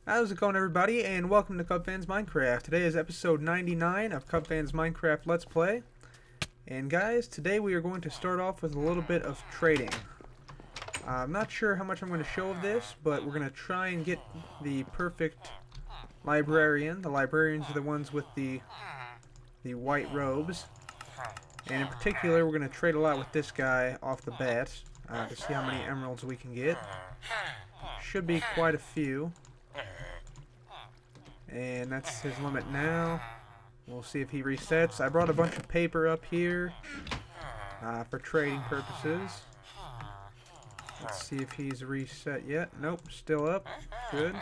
How's it going, everybody, and welcome to Cubfans Minecraft. Today is episode 99 of Cubfans Minecraft Let's Play. And guys, today we are going to start off with a little bit of trading. I'm not sure how much I'm going to show of this, but we're going to try and get the perfect librarian. The librarians are the ones with the white robes. And in particular, we're going to trade a lot with this guy off the bat to see how many emeralds we can get. Should be quite a few. And that's his limit now. We'll see if he resets. I brought a bunch of paper up here for trading purposes. Let's see if he's reset yet. Nope, still up. Good.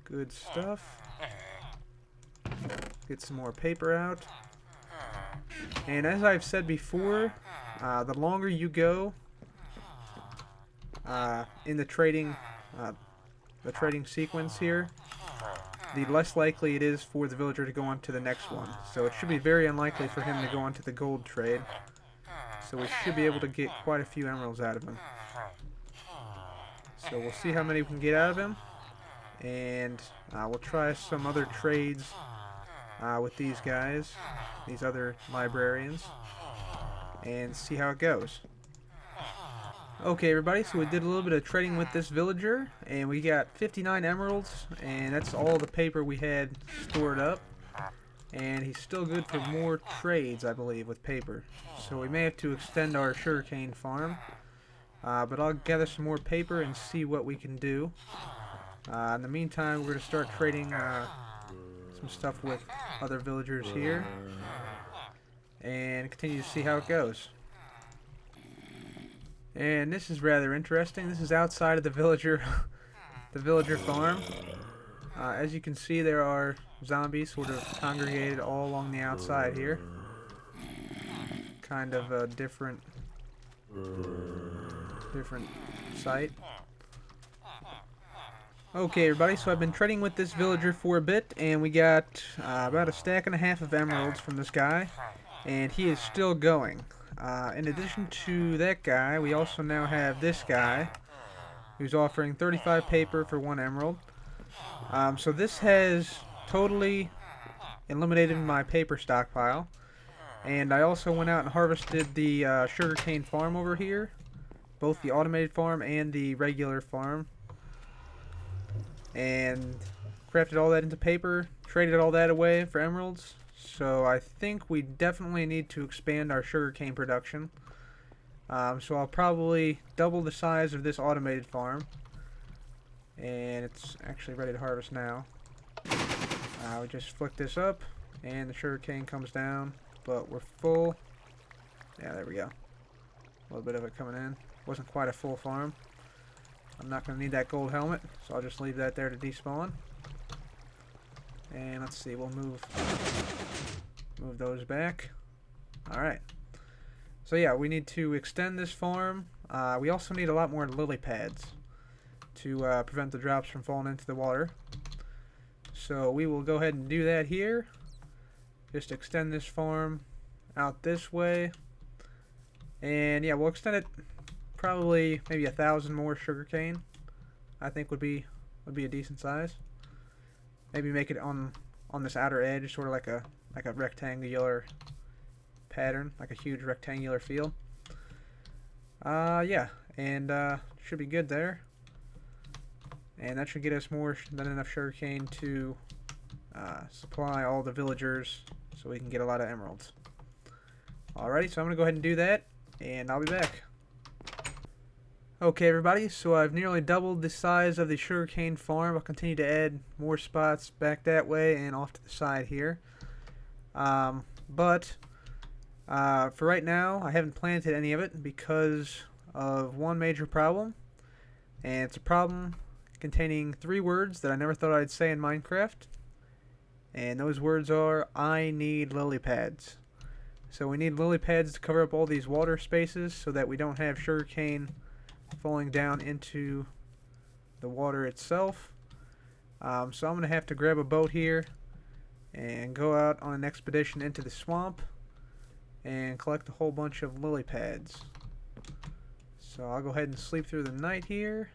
Good stuff. Get some more paper out. And as I've said before, the longer you go in the trading sequence here, the less likely it is for the villager to go on to the next one. So it should be very unlikely for him to go on to the gold trade. So we should be able to get quite a few emeralds out of him. So we'll see how many we can get out of him. And we'll try some other trades with these guys, these other librarians, and see how it goes. Okay, everybody, so we did a little bit of trading with this villager, and we got 59 emeralds, and that's all the paper we had stored up. And he's still good for more trades, I believe, with paper. So we may have to extend our sugarcane farm, but I'll gather some more paper and see what we can do. In the meantime, we're going to start trading some stuff with other villagers here, and continue to see how it goes. And this is rather interesting. This is outside of the villager farm. As you can see, there are zombies sort of congregated all along the outside here. Kind of a different site. Okay, everybody, so I've been trading with this villager for a bit, and we got about a stack and a half of emeralds from this guy, and he is still going. In addition to that guy, we also now have this guy who's offering 35 paper for 1 emerald. So this has totally eliminated my paper stockpile. And I also went out and harvested the sugarcane farm over here, both the automated farm and the regular farm, and crafted all that into paper, traded all that away for emeralds. So I think we definitely need to expand our sugarcane production. So I'll probably double the size of this automated farm. And it's actually ready to harvest now. We just flick this up and the sugarcane comes down. But we're full. Yeah, there we go. A little bit of it coming in. Wasn't quite a full farm. I'm not going to need that gold helmet, so I'll just leave that there to despawn. And let's see, we'll move those back. Alright. So yeah, we need to extend this farm. We also need a lot more lily pads to prevent the drops from falling into the water. So we will go ahead and do that here. Just extend this farm out this way. And yeah, we'll extend it probably maybe 1,000 more sugarcane. I think would be a decent size. Maybe make it on this outer edge, sort of like a rectangular pattern, like a huge rectangular field. Yeah, and should be good there. And that should get us more than enough sugarcane to supply all the villagers, so we can get a lot of emeralds. Alrighty, so I'm gonna go ahead and do that, and I'll be back. Okay, everybody, so I've nearly doubled the size of the sugarcane farm. I'll continue to add more spots back that way and off to the side here. But for right now, I haven't planted any of it because of one major problem. And it's a problem containing 3 words that I never thought I'd say in Minecraft. And those words are, I need lily pads. So we need lily pads to cover up all these water spaces so that we don't have sugarcane falling down into the water itself. So I'm going to have to grab a boat here and go out on an expedition into the swamp and collect a whole bunch of lily pads. So I'll go ahead and sleep through the night here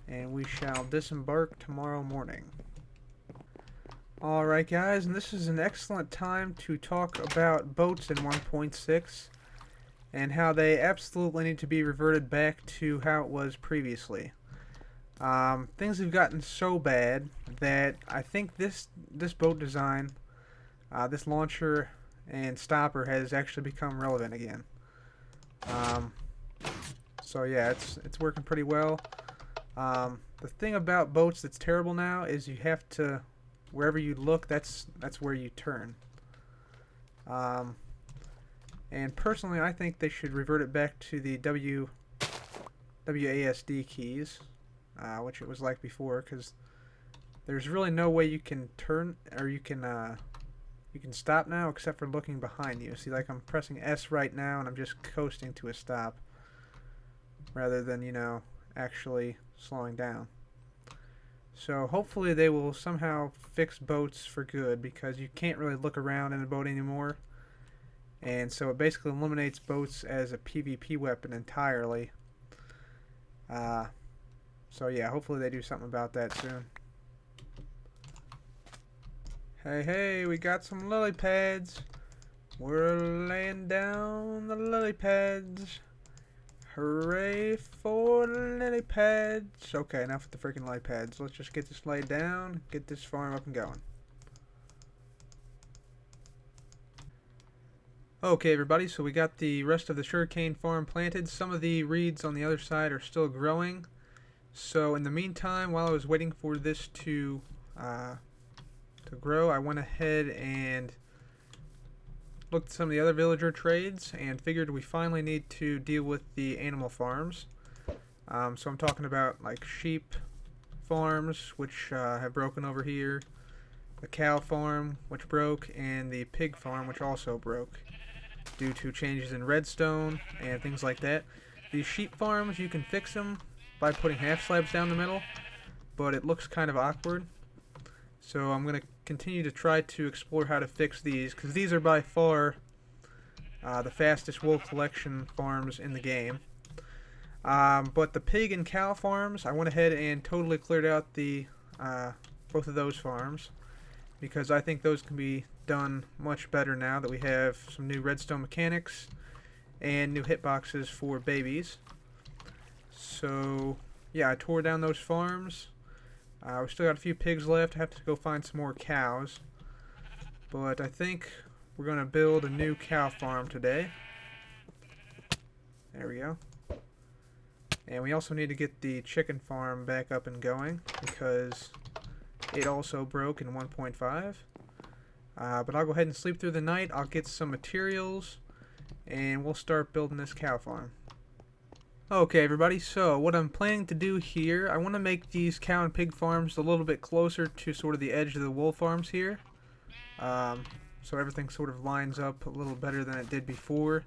and we shall disembark tomorrow morning. Alright guys, and this is an excellent time to talk about boats in 1.6 and how they absolutely need to be reverted back to how it was previously. Things have gotten so bad that I think this boat design, this launcher and stopper has actually become relevant again. So yeah, it's working pretty well. The thing about boats that's terrible now is you have to, wherever you look, that's where you turn. And personally, I think they should revert it back to the WASD keys, which it was like before, because there's really no way you can turn, or you can stop now except for looking behind you. See, like I'm pressing S right now and I'm just coasting to a stop rather than, you know, actually slowing down. So hopefully they will somehow fix boats for good, because you can't really look around in a boat anymore. And so it basically eliminates boats as a PvP weapon entirely. So yeah, hopefully they do something about that soon. Hey, we got some lily pads. We're laying down the lily pads. Hooray for lily pads. Okay, enough with the freaking lily pads. Let's just get this laid down, get this farm up and going. Okay, everybody, so we got the rest of the sugarcane farm planted. Some of the reeds on the other side are still growing. So in the meantime, while I was waiting for this to grow, I went ahead and looked at some of the other villager trades and figured we finally need to deal with the animal farms. So I'm talking about like sheep farms, which have broken over here, the cow farm, which broke, and the pig farm, which also broke due to changes in redstone and things like that. These sheep farms, you can fix them by putting half slabs down the middle, but it looks kind of awkward. So I'm going to continue to try to explore how to fix these, because these are by far the fastest wool collection farms in the game. But the pig and cow farms, I went ahead and totally cleared out the both of those farms, because I think those can be done much better now that we have some new redstone mechanics and new hitboxes for babies. So yeah, I tore down those farms. We still got a few pigs left. I have to go find some more cows, but I think we're going to build a new cow farm today. There we go. And we also need to get the chicken farm back up and going, because it also broke in 1.5. But I'll go ahead and sleep through the night. I'll get some materials, and we'll start building this cow farm. Okay, everybody, so what I'm planning to do here, I want to make these cow and pig farms a little bit closer to sort of the edge of the wool farms here. So everything sort of lines up a little better than it did before.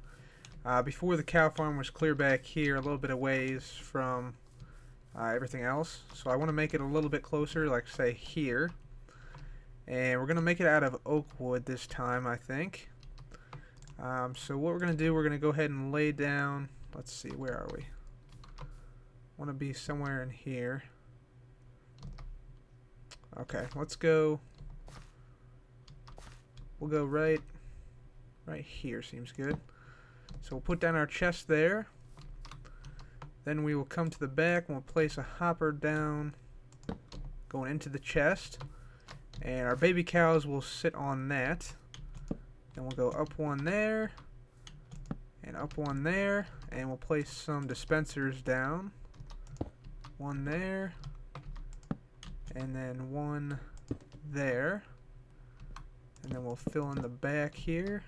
Before, the cow farm was clear back here, a little bit of ways from everything else. So I want to make it a little bit closer, like say here. And we're going to make it out of oak wood this time, I think. So what we're going to do, we're going to go ahead and lay down, let's see, where are we? Want to be somewhere in here. Okay, let's go. We'll go right here, seems good. So we'll put down our chest there. Then we will come to the back and we'll place a hopper down going into the chest. And our baby cows will sit on that. Then we'll go up one there and up one there, and we'll place some dispensers down. One there, and then one there, and then we'll fill in the back here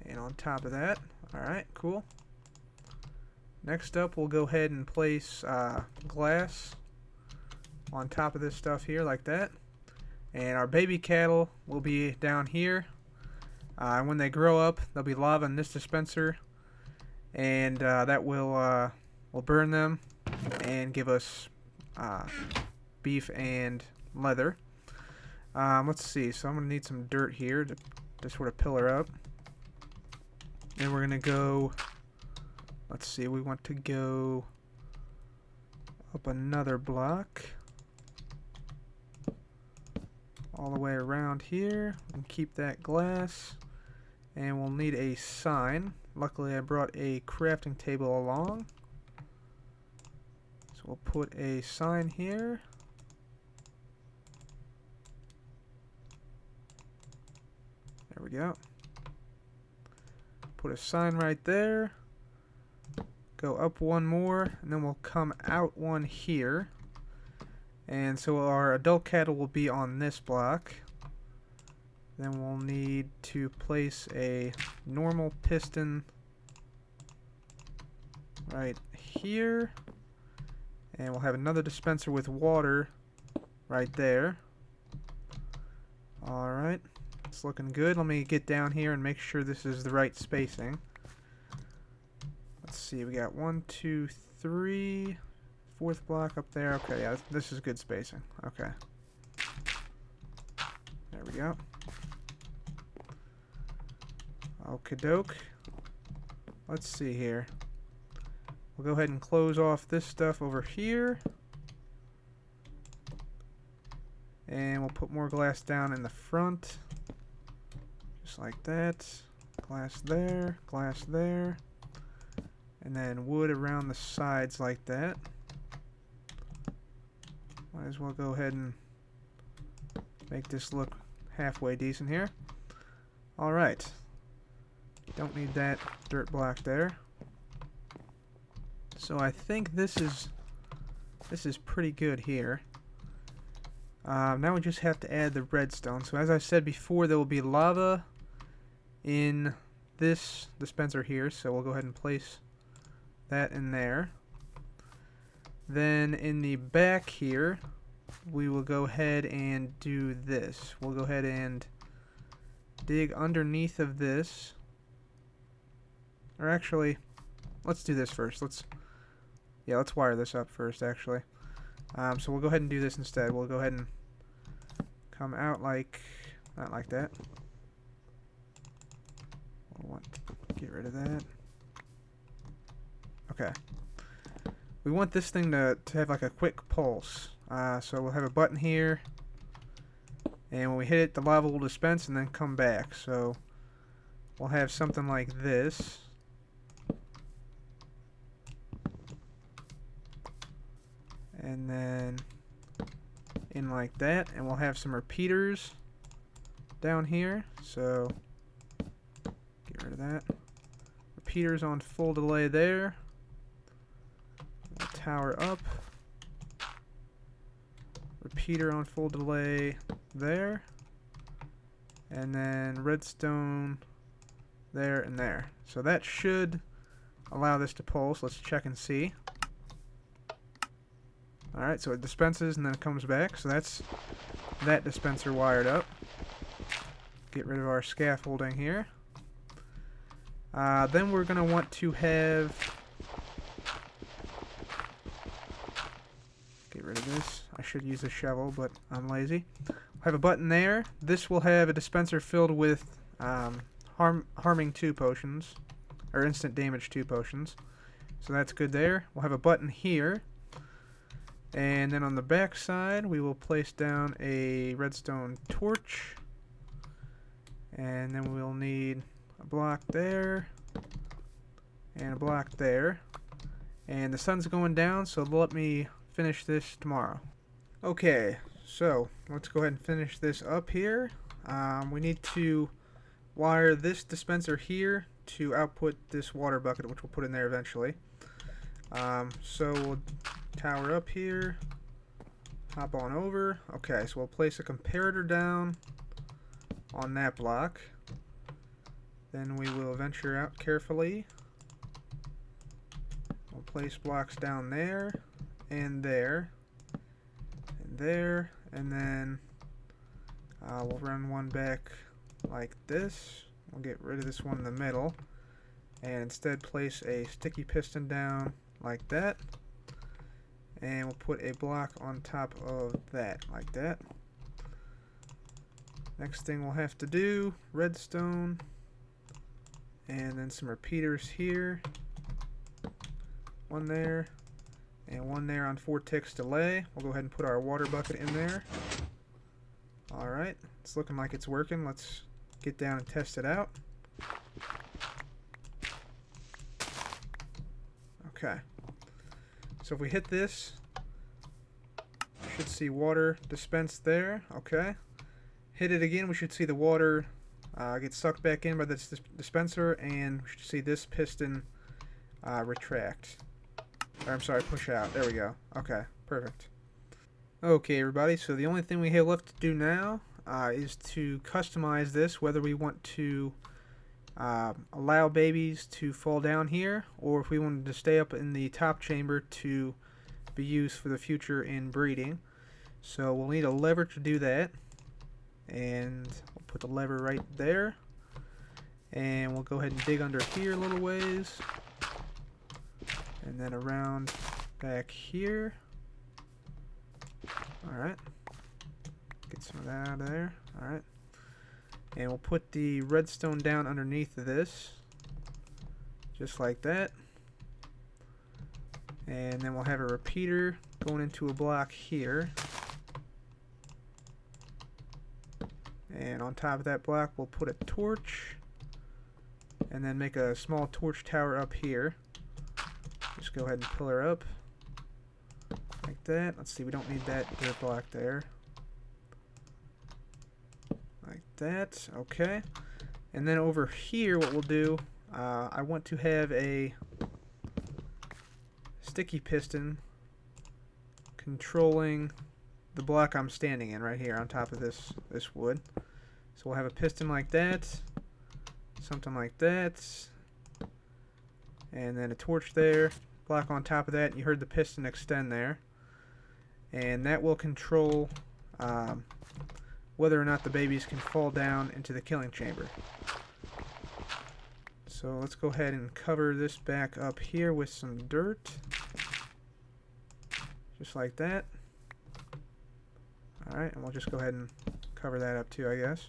and on top of that. Alright, cool. Next up, we'll go ahead and place glass on top of this stuff here like that, and our baby cattle will be down here. When they grow up, they'll be lava in this dispenser, and that will burn them and give us beef and leather. Let's see, so I'm going to need some dirt here to sort of pillar up. And we're going to go, let's see, we want to go Up another block. All the way around here. And keep that glass. And we'll need a sign. Luckily I brought a crafting table along. So we'll put a sign here. There we go. Put a sign right there. Go up one more, and then we'll come out one here. And so our adult cattle will be on this block. Then we'll need to place a normal piston right here. And we'll have another dispenser with water right there. Alright, it's looking good. Let me get down here and make sure this is the right spacing. Let's see, we got 1, 2, 3, fourth block up there. Okay, yeah, this is good spacing. Okay. There we go. Okie doke. Let's see here. We'll go ahead and close off this stuff over here. And we'll put more glass down in the front. Just like that. Glass there, glass there. And then wood around the sides like that. Might as well go ahead and make this look halfway decent here. Alright. Don't need that dirt block there. So I think this is pretty good here. Now we just have to add the redstone. So as I said before, there will be lava in this dispenser here. So we'll go ahead and place that in there. Then in the back here, we will go ahead and do this. We'll go ahead and dig underneath of this. Or actually, let's do this first. Let's wire this up first, actually. So we'll go ahead and do this instead. We'll go ahead and come out like, not like that. We'll want to get rid of that. Okay. We want this thing to have like a quick pulse. So we'll have a button here. And when we hit it, the lava will dispense and then come back. So we'll have something like this. And then in like that. And we'll have some repeaters down here. So get rid of that. Repeaters on full delay there. We'll tower up. Repeater on full delay there. And then redstone there and there. So that should allow this to pulse. Let's check and see. Alright, so it dispenses and then it comes back. So that's that dispenser wired up. Get rid of our scaffolding here. Then we're going to want to have... Get rid of this. I should use a shovel, but I'm lazy. We'll have a button there. This will have a dispenser filled with harming 2 potions. Or instant damage 2 potions. So that's good there. We'll have a button here. And then on the back side, we will place down a redstone torch. And then we'll need a block there. And a block there. And the sun's going down, so let me finish this tomorrow. Okay, so let's go ahead and finish this up here. We need to wire this dispenser here to output this water bucket, which we'll put in there eventually. So we'll tower up here, hop on over. Okay, so we'll place a comparator down on that block. Then we will venture out carefully. We'll place blocks down there, and there, and there, and then we'll run one back like this. We'll get rid of this one in the middle, and instead place a sticky piston down like that. And we'll put a block on top of that, like that. Next thing we'll have to do, redstone, and then some repeaters here. One there, And one there on 4 ticks delay. We'll go ahead and put our water bucket in there. Alright, it's looking like it's working. Let's get down and test it out. Okay. So if we hit this, we should see water dispensed there. Okay. Hit it again, we should see the water get sucked back in by this dispenser, and we should see this piston retract. Or, I'm sorry, push out. There we go. Okay, perfect. Okay, everybody, so the only thing we have left to do now is to customize this, whether we want to allow babies to fall down here, or if we wanted to stay up in the top chamber to be used for the future in breeding. So we'll need a lever to do that, and we'll put the lever right there, and we'll go ahead and dig under here a little ways, and then around back here. Alright, get some of that out of there. Alright, and we'll put the redstone down underneath of this, just like that. And then we'll have a repeater going into a block here. And on top of that block we'll put a torch, and then make a small torch tower up here. Just go ahead and pillar up like that. Let's see, we don't need that dirt block there. Like that. Okay. And then over here what we'll do, I want to have a sticky piston controlling the block I'm standing in right here on top of this wood. So we'll have a piston like that, something like that, and then a torch there, block on top of that, and you heard the piston extend there. And that will control whether or not the babies can fall down into the killing chamber. So let's go ahead and cover this back up here with some dirt. Just like that. Alright, and we'll just go ahead and cover that up too, I guess.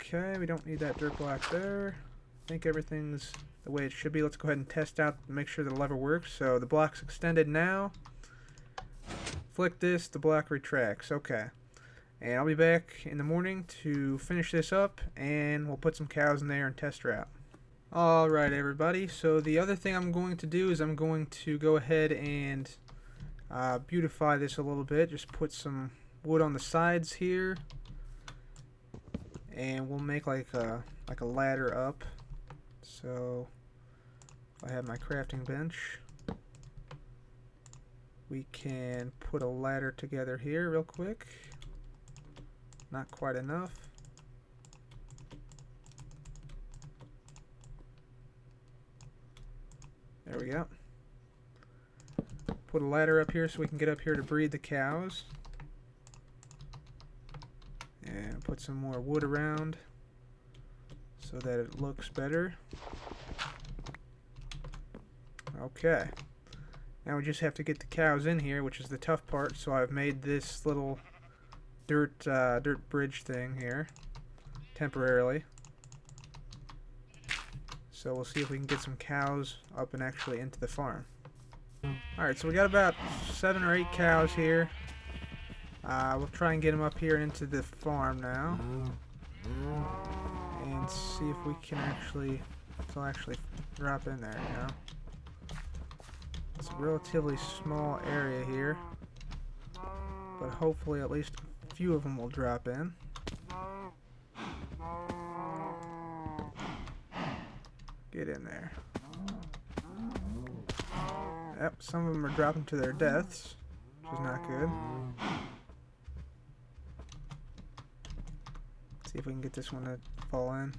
Okay, we don't need that dirt block there. I think everything's the way it should be. Let's go ahead and test out and make sure the lever works. So the block's extended now. Flick this, the block retracts. Okay. And I'll be back in the morning to finish this up, and we'll put some cows in there and test her out. Alright, everybody, so the other thing I'm going to do is I'm going to go ahead and beautify this a little bit. Just put some wood on the sides here, and we'll make like a ladder up. So I have my crafting bench. We can put a ladder together here real quick. Not quite enough. There we go. Put a ladder up here so we can get up here to breed the cows. And put some more wood around so that it looks better. Okay. Now we just have to get the cows in here, which is the tough part. So I've made this little dirt bridge thing here temporarily. So we'll see if we can get some cows up and actually into the farm. Alright, so we got about 7 or 8 cows here. We'll try and get them up here and into the farm now. And see if we can actually, they'll actually drop in there, you know. It's a relatively small area here, but hopefully at least a few of them will drop in. Get in there. Yep, some of them are dropping to their deaths, which is not good. See if we can get this one to fall in.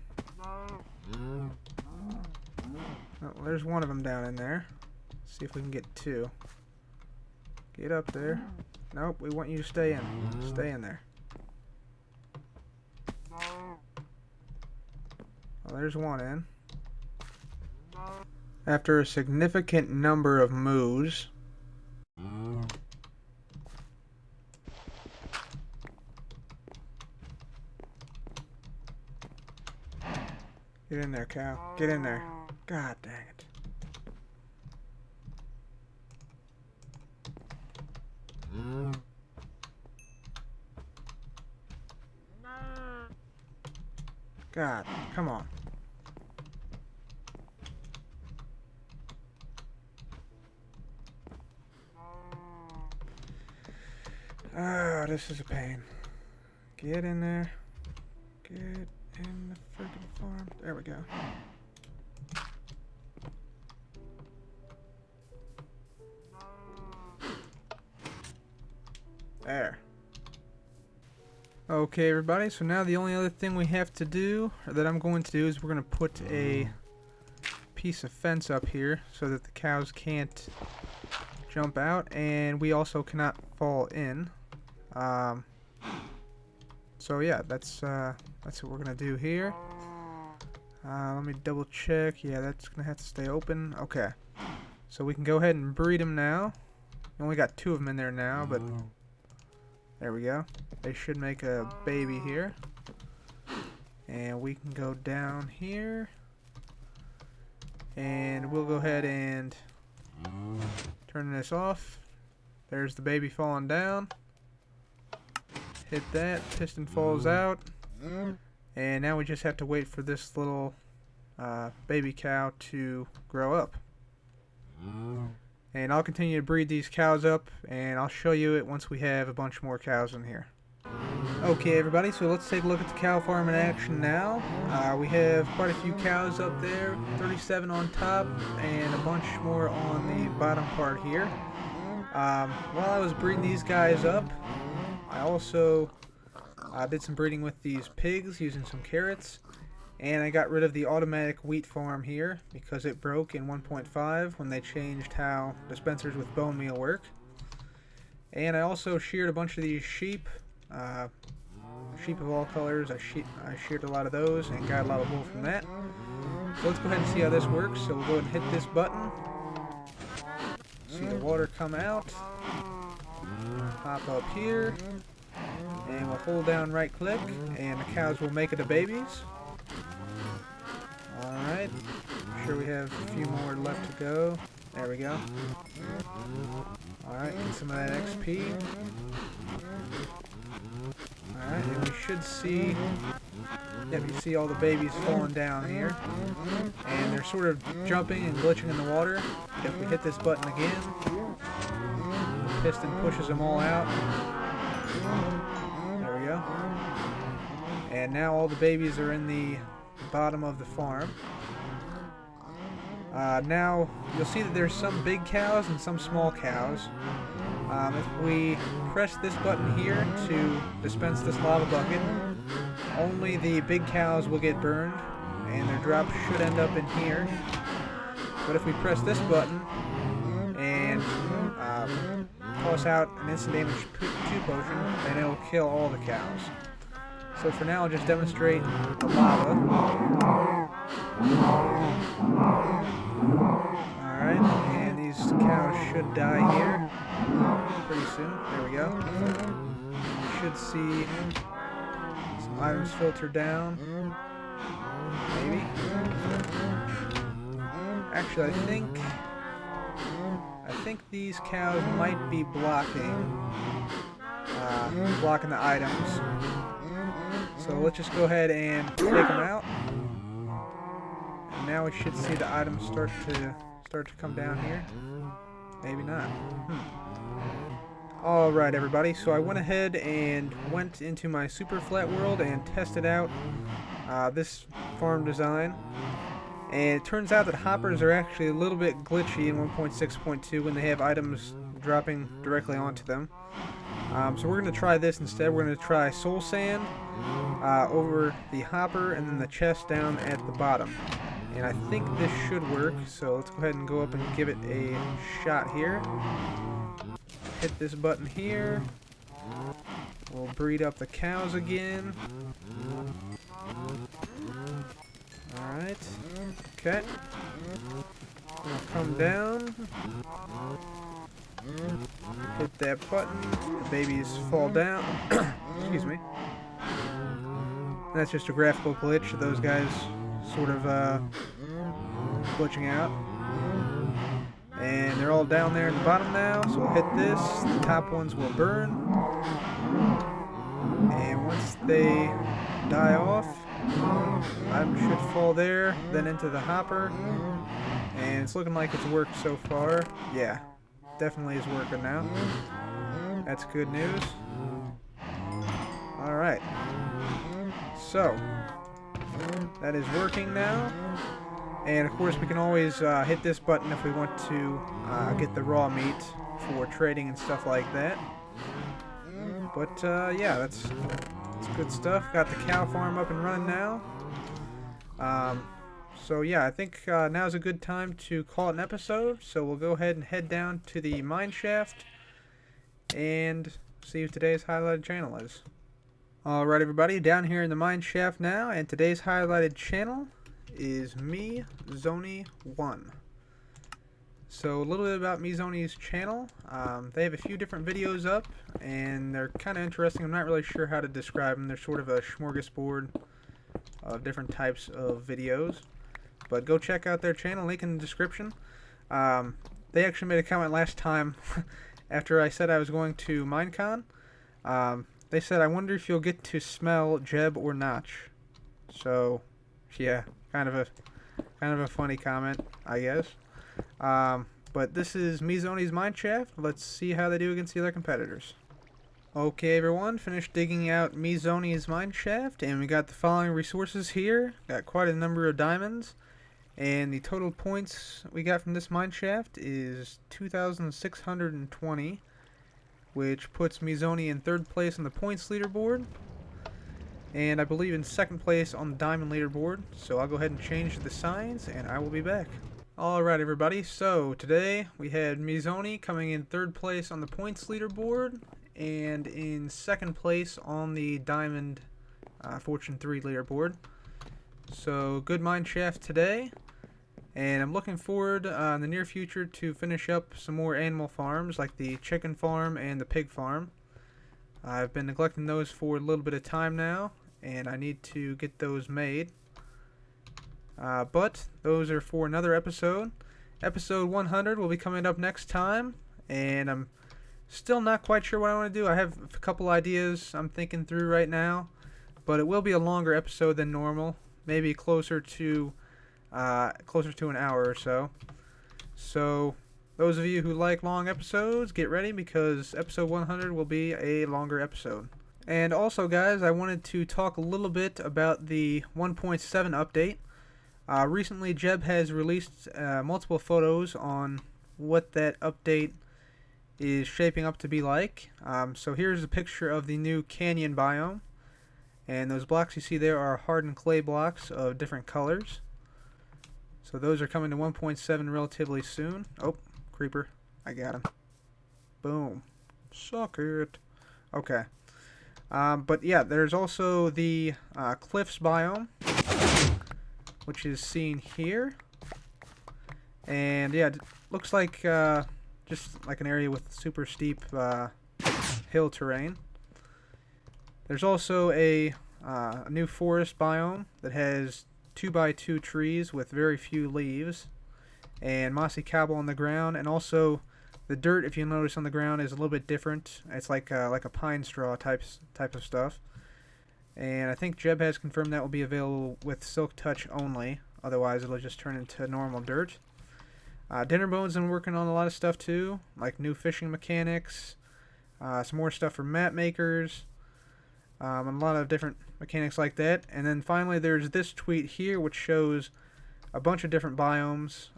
Oh, there's one of them down in there. See if we can get 2. Get up there. Nope, we want you to stay in. Stay in there. Well, there's one in. After a significant number of moves, get in there, cow. Get in there. God dang it. God, come on. Ah, this is a pain. Get in there. Get in the freaking farm. There we go. There. Okay, everybody, so now the only other thing we have to do, or that I'm going to do, is we're going to put a piece of fence up here so that the cows can't jump out, and we also cannot fall in. So yeah, that's what we're going to do here. Let me double check. Yeah, that's going to have to stay open. Okay. So we can go ahead and breed them now. We only got 2 of them in there now, but there we go. They should make a baby here. And we can go down here. And we'll go ahead and turn this off. There's the baby falling down. Hit that. Piston falls out. And now we just have to wait for this little baby cow to grow up. And I'll continue to breed these cows up, and I'll show you it once we have a bunch more cows in here. Okay, everybody, so let's take a look at the cow farm in action now. We have quite a few cows up there, 37 on top, and a bunch more on the bottom part here. While I was breeding these guys up, I also did some breeding with these pigs using some carrots. And I got rid of the automatic wheat farm here because it broke in 1.5 when they changed how dispensers with bone meal work. And I also sheared a bunch of these sheep, sheep of all colors. I sheared a lot of those and got a lot of wool from that. So let's go ahead and see how this works. So we'll go ahead and hit this button. See the water come out. Hop up here. And we'll hold down right click and the cows will make it to babies. Alright, I'm sure we have a few more left to go. There we go. Alright, get some of that XP. Alright, and we should see, yep, you see all the babies falling down here. And they're sort of jumping and glitching in the water. If we hit this button again, the piston pushes them all out. There we go. And now all the babies are in the bottom of the farm. Now you'll see that there's some big cows and some small cows. If we press this button here to dispense this lava bucket, only the big cows will get burned and their drops should end up in here. But if we press this button and toss out an instant damage 2 potion, then it'll kill all the cows. So for now, I'll just demonstrate the lava. Alright, and these cows should die here pretty soon. There we go. You should see some items filter down. Maybe. Actually, I think these cows might be blocking the items. So let's just go ahead and take them out. And now we should see the items start to come down here. Maybe not. Alright, everybody, so I went ahead and went into my super flat world and tested out this farm design. And it turns out that hoppers are actually a little bit glitchy in 1.6.2 when they have items dropping directly onto them. So we're going to try this instead. We're going to try soul sand over the hopper and then the chest down at the bottom. And I think this should work, so let's go ahead and go up and give it a shot here. Hit this button here. We'll breed up the cows again. Alright. Okay. We'll come down. Hit that button. The babies fall down. Excuse me. That's just a graphical glitch of those guys sort of glitching out. And they're all down there in the bottom now, so we'll hit this. The top ones will burn. And once they die off, I should fall there, then into the hopper. And it's looking like it's worked so far. Yeah, definitely is working now. That's good news. Alright. So, that is working now. And of course we can always hit this button if we want to get the raw meat for trading and stuff like that. But yeah, that's good stuff. Got the cow farm up and running now. So yeah, I think now's a good time to call it an episode. So we'll go ahead and head down to the Mineshaft and see what today's highlighted channel is. Alright everybody, down here in the Mineshaft now, and today's highlighted channel is MeZony1. So a little bit about MeZony's channel. They have a few different videos up, and they're kind of interesting. I'm not really sure how to describe them. They're sort of a smorgasbord of different types of videos. But go check out their channel, link in the description. They actually made a comment last time after I said I was going to Minecon. They said, "I wonder if you'll get to smell Jeb or Notch." So, yeah, kind of a funny comment, I guess. But this is MeZony's Mineshaft. Let's see how they do against the other competitors. Okay, everyone, finished digging out MeZony's Mineshaft, and we got the following resources here. Got quite a number of diamonds, and the total points we got from this mineshaft is 2,620. Which puts MeZony in 3rd place on the points leaderboard, and I believe in 2nd place on the diamond leaderboard. So I'll go ahead and change the signs, and I will be back. Alright everybody, so today we had MeZony coming in 3rd place on the points leaderboard, and in 2nd place on the diamond Fortune 3 leaderboard. So good mineshaft today. And I'm looking forward in the near future to finish up some more animal farms, like the chicken farm and the pig farm. I've been neglecting those for a little bit of time now, and I need to get those made. But those are for another episode. Episode 100 will be coming up next time, and I'm still not quite sure what I want to do. I have a couple ideas I'm thinking through right now, but it will be a longer episode than normal, maybe closer to an hour or so. So those of you who like long episodes, get ready, because episode 100 will be a longer episode. And also guys, I wanted to talk a little bit about the 1.7 update. Recently Jeb has released multiple photos on what that update is shaping up to be like. So here's a picture of the new canyon biome, and those blocks you see there are hardened clay blocks of different colors. So those are coming to 1.7 relatively soon. Oh, creeper. I got him. Boom. Suck it. Okay. But yeah, there's also the cliffs biome, which is seen here. And yeah, it looks like just like an area with super steep hill terrain. There's also a new forest biome that has 2x2 trees with very few leaves, and mossy cobble on the ground, and also the dirt, if you notice on the ground, is a little bit different. It's like a pine straw type of stuff. And I think Jeb has confirmed that will be available with Silk Touch only. Otherwise, it'll just turn into normal dirt. Dinnerbone's been working on a lot of stuff too, like new fishing mechanics, some more stuff for map makers, and a lot of different mechanics like that. And then finally there's this tweet here which shows a bunch of different biomes.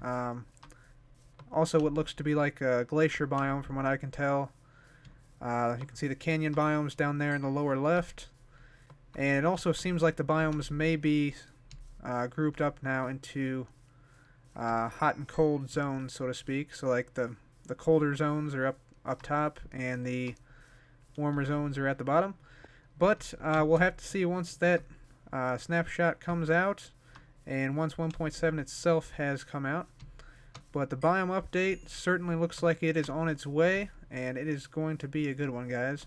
Also what looks to be like a glacier biome from what I can tell. You can see the canyon biomes down there in the lower left. And it also seems like the biomes may be grouped up now into hot and cold zones, so to speak. So like the colder zones are up top, and the warmer zones are at the bottom. But we'll have to see once that snapshot comes out, and once 1.7 itself has come out. But the biome update certainly looks like it is on its way, and it is going to be a good one, guys.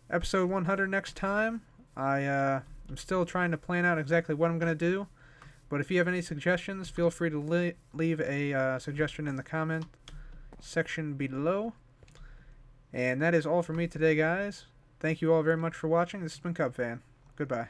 Episode 100 next time. I'm still trying to plan out exactly what I'm going to do, But if you have any suggestions, feel free to leave a suggestion in the comment section below. And that is all for me today, guys. Thank you all very much for watching. This has been CubFan. Goodbye.